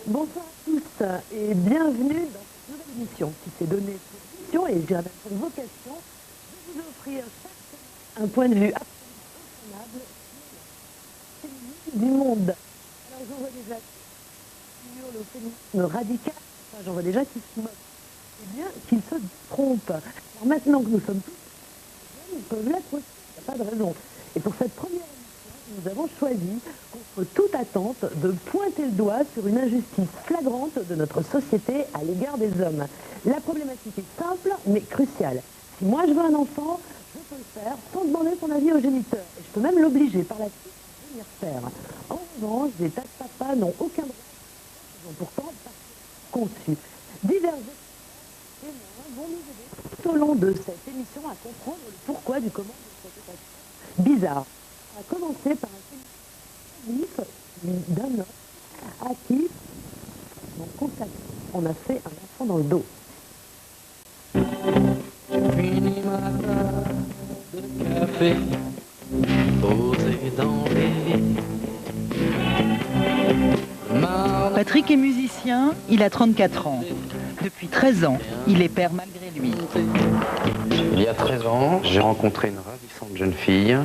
Bonsoir à tous et bienvenue dans cette nouvelle émission qui s'est donnée pour mission et j'ai pour vocation de vous offrir chaque semaine un point de vue absolument incontournable sur le féminisme du monde. Alors j'en vois déjà sur le féminisme radical, enfin, j'en vois déjà qui se moquent. C'est bien qu'ils se trompent. Alors maintenant que nous sommes tous jeunes, ils peuvent l'être aussi, il n'y a pas de raison. Et pour cette première émission, nous avons choisi, contre toute attente, de pointer le doigt sur une injustice flagrante de notre société à l'égard des hommes. La problématique est simple, mais cruciale. Si moi je veux un enfant, je peux le faire sans demander son avis au géniteur. Et je peux même l'obliger par la suite à venir faire. En revanche, des tas de papas n'ont aucun droit, ils ont pourtant pas conçu. Divers témoins vont nous aider tout au long de cette émission à comprendre le pourquoi du comment de cette étape bizarre. On va commencer par un témoignage d'un homme à qui on a fait un enfant dans le dos. Fini ma tasse de café posée dans les... Patrick est musicien, il a 34 ans. Depuis 13 ans, il est père malgré lui. Il y a 13 ans, j'ai rencontré une ravissante jeune fille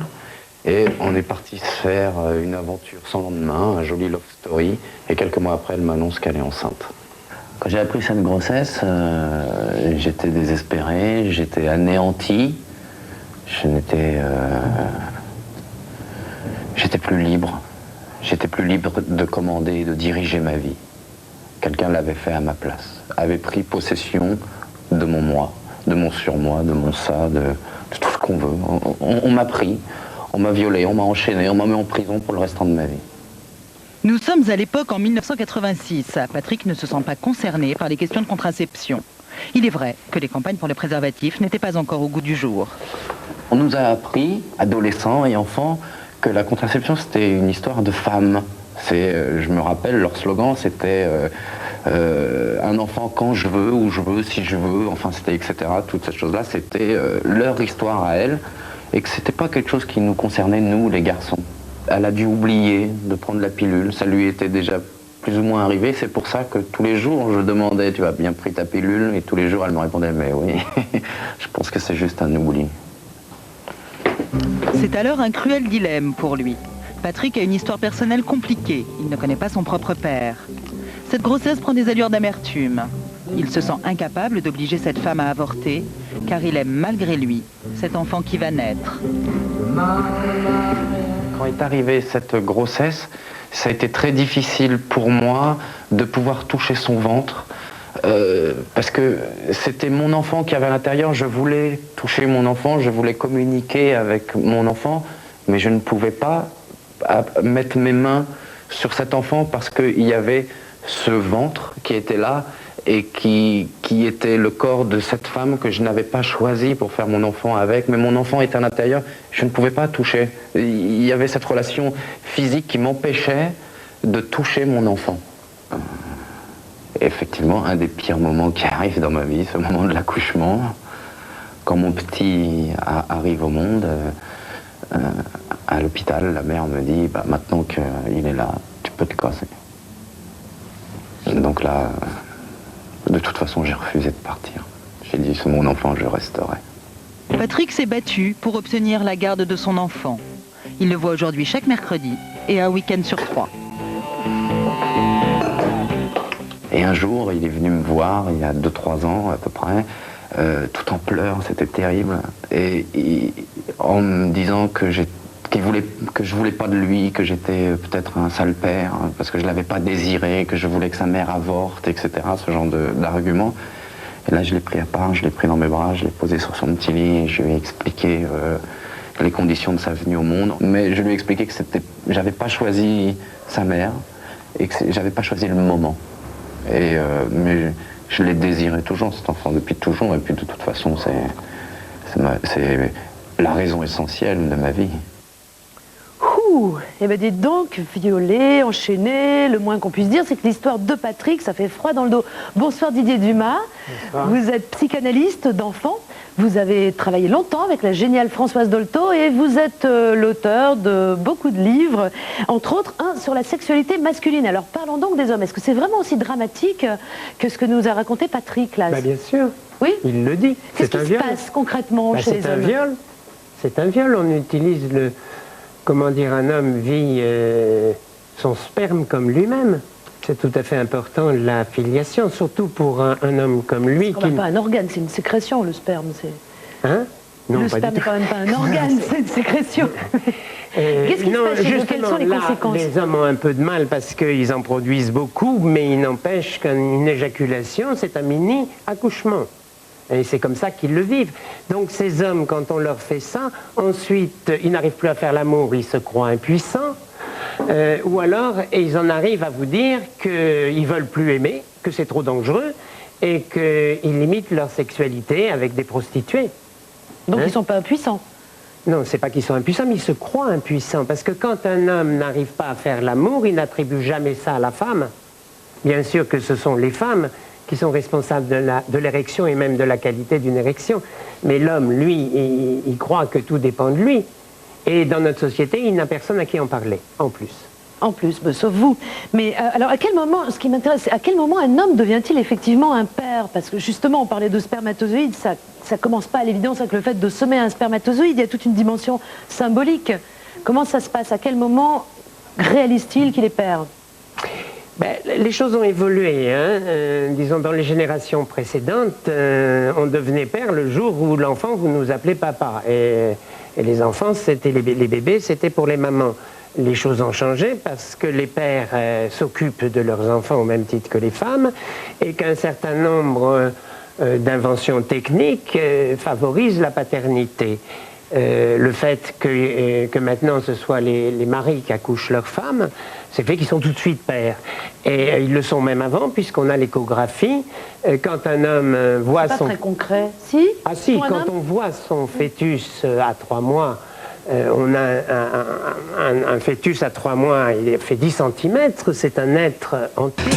et on est parti se faire une aventure sans lendemain, un joli love story. Et quelques mois après, elle m'annonce qu'elle est enceinte. Quand j'ai appris cette grossesse, j'étais désespéré, j'étais anéanti. J'étais plus libre. J'étais plus libre de commander et de diriger ma vie. Quelqu'un l'avait fait à ma place, avait pris possession de mon moi, de mon surmoi, de mon ça, de tout ce qu'on veut. On m'a pris, on m'a violé, on m'a enchaîné, on m'a mis en prison pour le restant de ma vie. Nous sommes à l'époque en 1986. Patrick ne se sent pas concerné par les questions de contraception. Il est vrai que les campagnes pour le préservatif n'étaient pas encore au goût du jour. On nous a appris, adolescents et enfants, que la contraception c'était une histoire de femmes. Je me rappelle, leur slogan c'était un enfant quand je veux, où je veux, si je veux, enfin c'était etc. Toutes ces choses-là, c'était leur histoire à elles et que c'était pas quelque chose qui nous concernait nous les garçons. Elle a dû oublier de prendre la pilule, ça lui était déjà plus ou moins arrivé, c'est pour ça que tous les jours je demandais tu as bien pris ta pilule et tous les jours elle me répondait mais oui, je pense que c'est juste un oubli. C'est alors un cruel dilemme pour lui. Patrick a une histoire personnelle compliquée. Il ne connaît pas son propre père. Cette grossesse prend des allures d'amertume. Il se sent incapable d'obliger cette femme à avorter, car il aime malgré lui cet enfant qui va naître. Quand est arrivée cette grossesse, ça a été très difficile pour moi de pouvoir toucher son ventre. Parce que c'était mon enfant qui avait à l'intérieur, je voulais toucher mon enfant, je voulais communiquer avec mon enfant, mais je ne pouvais pas mettre mes mains sur cet enfant parce qu'il y avait ce ventre qui était là et qui était le corps de cette femme que je n'avais pas choisi pour faire mon enfant avec, mais mon enfant était à l'intérieur, je ne pouvais pas toucher. Il y avait cette relation physique qui m'empêchait de toucher mon enfant. Effectivement, un des pires moments qui arrivent dans ma vie, ce moment de l'accouchement, quand mon petit arrive au monde, à l'hôpital, la mère me dit bah, maintenant qu'il est là, tu peux te casser. Donc là, de toute façon, j'ai refusé de partir. J'ai dit c'est mon enfant, je resterai. Patrick s'est battu pour obtenir la garde de son enfant. Il le voit aujourd'hui chaque mercredi et un week-end sur 3. Et un jour, il est venu me voir, il y a 2-3 ans à peu près, tout en pleurs, c'était terrible. Et en me disant que je voulais pas de lui, que j'étais peut-être un sale père, hein, parce que je l'avais pas désiré, que je voulais que sa mère avorte, etc. Ce genre d'arguments. Et là, je l'ai pris à part, je l'ai pris dans mes bras, je l'ai posé sur son petit lit, et je lui ai expliqué les conditions de sa venue au monde. Mais je lui ai expliqué que j'avais pas choisi sa mère et que j'avais pas choisi le moment. Mais je l'ai désiré toujours, cet enfant, depuis toujours. Et puis de toute façon, c'est la raison essentielle de ma vie. Ouh, eh ben dites donc, violé, enchaîné, le moins qu'on puisse dire, c'est que l'histoire de Patrick, ça fait froid dans le dos. Bonsoir Didier Dumas, bonsoir. Vous êtes psychanalyste d'enfants, vous avez travaillé longtemps avec la géniale Françoise Dolto et vous êtes l'auteur de beaucoup de livres, entre autres un sur la sexualité masculine. Alors parlons donc des hommes, est-ce que c'est vraiment aussi dramatique que ce que nous a raconté Patrick là? Bien sûr, oui, il le dit. Qu'est-ce qui se passe concrètement chez les hommes? C'est un viol. C'est un viol, on utilise le... Comment dire, un homme vit son sperme comme lui-même. C'est tout à fait important, la filiation, surtout pour un homme comme lui. C'est pas un organe, c'est une sécrétion, le sperme. Hein? Non, le sperme n'est quand même pas un organe, c'est une sécrétion. Qu'est-ce qui se passe chez vous? Quelles sont les conséquences? Les hommes ont un peu de mal parce qu'ils en produisent beaucoup, mais il n'empêche qu'une éjaculation, c'est un mini-accouchement. Et c'est comme ça qu'ils le vivent. Donc ces hommes, quand on leur fait ça, ensuite, ils n'arrivent plus à faire l'amour, ils se croient impuissants. Ou alors, ils en arrivent à vous dire qu'ils ne veulent plus aimer, que c'est trop dangereux, et qu'ils limitent leur sexualité avec des prostituées. Donc ils ne sont pas impuissants? Non, c'est pas qu'ils sont impuissants, mais ils se croient impuissants. Parce que quand un homme n'arrive pas à faire l'amour, il n'attribue jamais ça à la femme. Bien sûr que ce sont les femmes qui sont responsables de l'érection et même de la qualité d'une érection. Mais l'homme, lui, il croit que tout dépend de lui. Et dans notre société, il n'a personne à qui en parler, en plus. En plus, sauf vous. Mais alors, à quel moment, ce qui m'intéresse, c'est à quel moment un homme devient-il effectivement un père? Parce que justement, on parlait de spermatozoïdes, ça commence pas à l'évidence avec le fait de semer un spermatozoïde, il y a toute une dimension symbolique. Comment ça se passe? À quel moment réalise-t-il qu'il est père? Les choses ont évolué, hein. Disons dans les générations précédentes, on devenait père le jour où l'enfant, vous nous appelez papa. Et les enfants, c'était les bébés, c'était pour les mamans. Les choses ont changé parce que les pères s'occupent de leurs enfants au même titre que les femmes et qu'un certain nombre d'inventions techniques favorisent la paternité. Le fait que maintenant ce soit les maris qui accouchent leurs femmes, c'est fait qu'ils sont tout de suite pères. Et ils le sont même avant, puisqu'on a l'échographie. Quand un homme voit son... C'est pas très concret. Si? Ah si, quand on voit son fœtus à 3 mois, on a un fœtus à 3 mois, il fait 10 cm, c'est un être entier.